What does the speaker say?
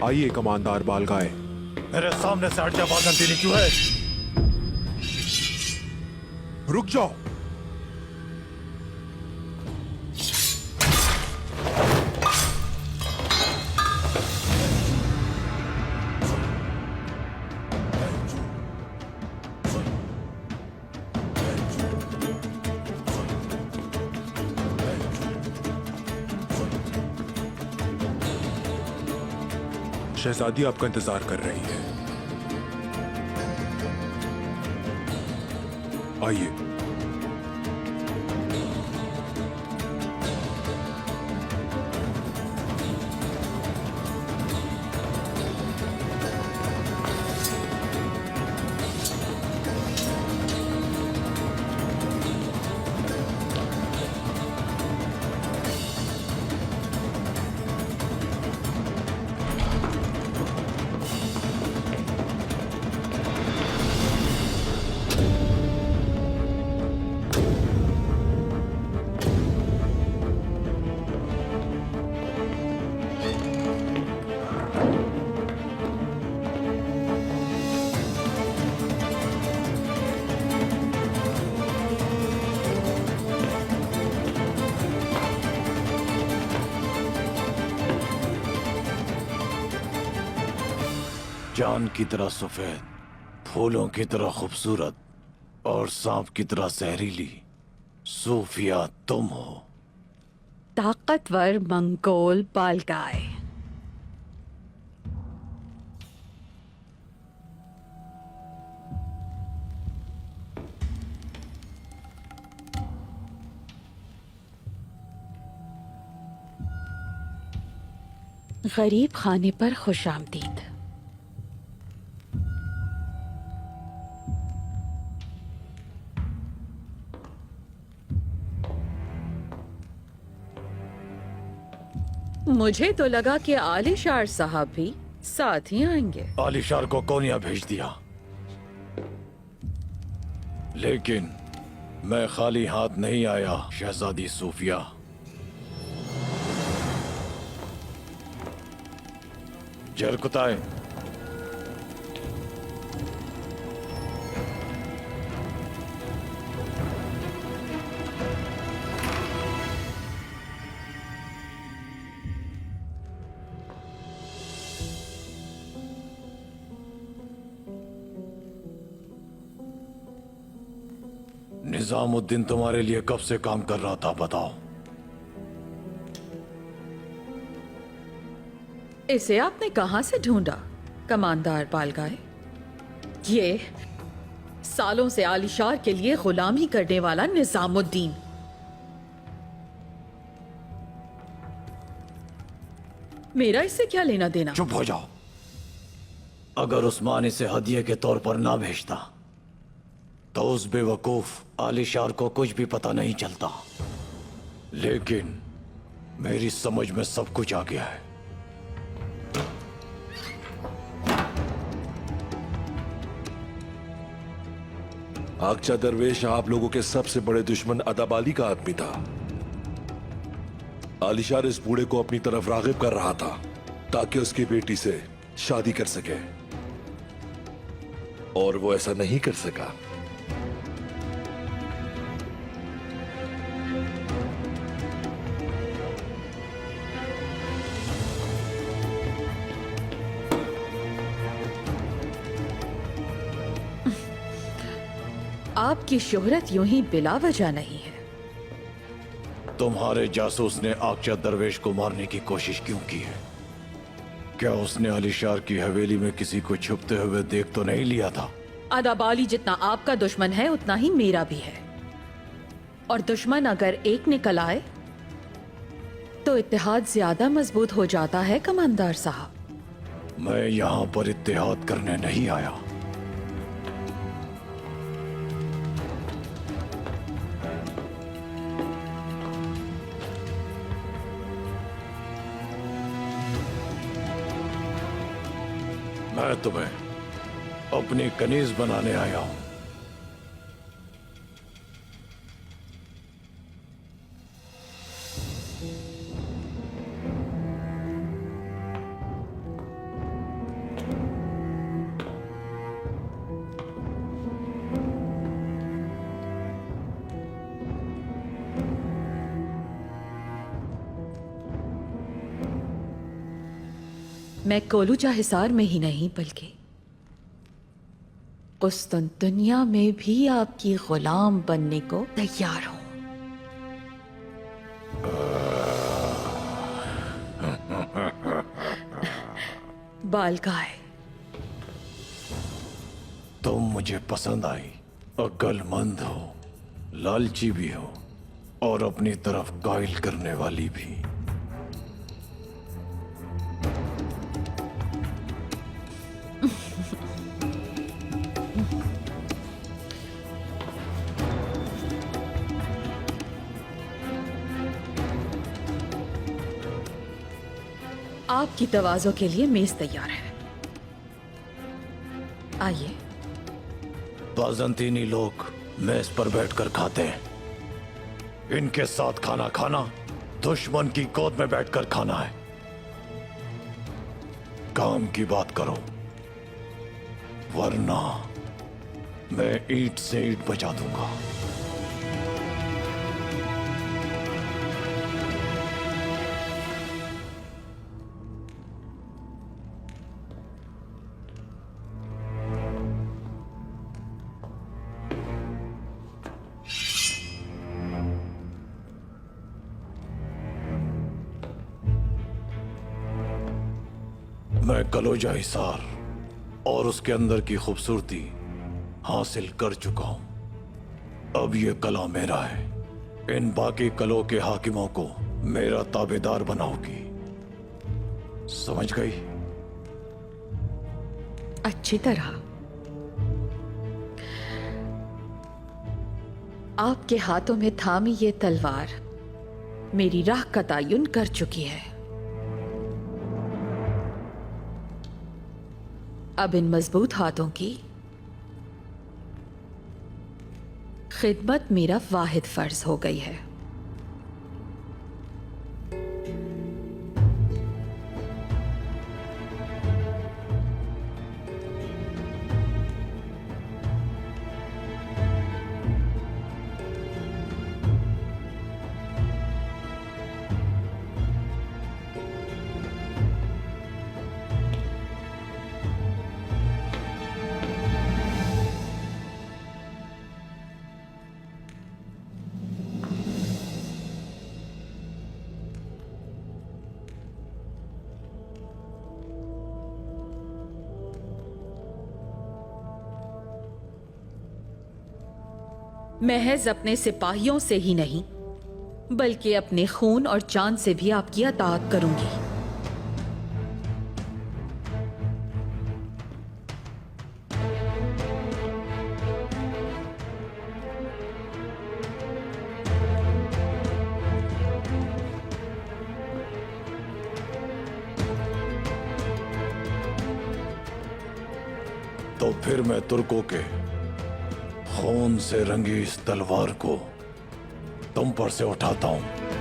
आइए कमांडर बालगाय। मेरे सामने से हट जा, बात तेरी क्यों है? रुक जाओ। शहजादी आपका इंतजार कर रही है। आइए। चांद की तरह सफेद, फूलों की तरह खूबसूरत और सांप की तरह जहरीली सूफिया तुम हो। ताकतवर मंगोल बालगाय। गरीब खाने पर खुशामदीद। मुझे तो लगा कि आलिशार साहब भी साथ ही आएंगे। आलिशार को कोनिया भेज दिया, लेकिन मैं खाली हाथ नहीं आया शहजादी सूफिया। जरकुताए, निजामुद्दीन तुम्हारे लिए कब से काम कर रहा था, बताओ। इसे आपने कहां से ढूंढा कमांडर बालगाय? ये सालों से आलिशार के लिए गुलामी करने वाला निजामुद्दीन। मेरा इससे क्या लेना देना? चुप हो जाओ। अगर उस्मान इसे हदिये के तौर पर ना भेजता तो उस बेवकूफ आलिशार को कुछ भी पता नहीं चलता, लेकिन मेरी समझ में सब कुछ आ गया है। आगचा दरवेश आप लोगों के सबसे बड़े दुश्मन अदाबाली का आदमी था। आलिशार इस बूढ़े को अपनी तरफ रागिब कर रहा था ताकि उसकी बेटी से शादी कर सके, और वो ऐसा नहीं कर सका। आपकी शोहरत यूं ही बिला वजह नहीं है। तुम्हारे जासूस ने आगचा दरवेश को मारने की कोशिश क्यों की है? क्या उसने आलिशार की हवेली में किसी को छुपते हुए देख तो नहीं लिया था? अदाबाली जितना आपका दुश्मन है उतना ही मेरा भी है, और दुश्मन अगर एक निकल आए तो इत्तेहाद ज्यादा मजबूत हो जाता है कमांडर साहब। मैं यहां पर इत्तेहाद करने नहीं आया। मैं तुम्हें अपनी कनीज बनाने आया हूं। मैं कोलूचा हिसार में ही नहीं बल्कि कुस्तुनतुनिया में भी आपकी गुलाम बनने को तैयार हूं। बालगाय, तुम मुझे पसंद आई। अक्लमंद हो, लालची भी हो और अपनी तरफ कायल करने वाली भी। आपकी तवाज़ो के लिए मेज तैयार है। आइए। बाज़ंतीनी लोग मेज पर बैठकर खाते हैं। इनके साथ खाना खाना दुश्मन की गोद में बैठकर खाना है। काम की बात करो, वरना मैं ईंट से ईंट बजा दूंगा। मैं कलोजा हिसार और उसके अंदर की खूबसूरती हासिल कर चुका हूं। अब ये कला मेरा है। इन बाकी कलों के हाकिमों को मेरा ताबेदार बनाओगी, समझ गई? अच्छी तरह। आपके हाथों में थामी ये तलवार मेरी राह का तयन कर चुकी है। अब इन मजबूत हाथों की खिदमत मेरा वाहिद फर्ज हो गई है। महज अपने सिपाहियों से ही नहीं बल्कि अपने खून और जान से भी आपकी अताअत करूंगी। तो फिर मैं तुर्कों के खून से रंगी इस तलवार को तुम पर से उठाता हूं।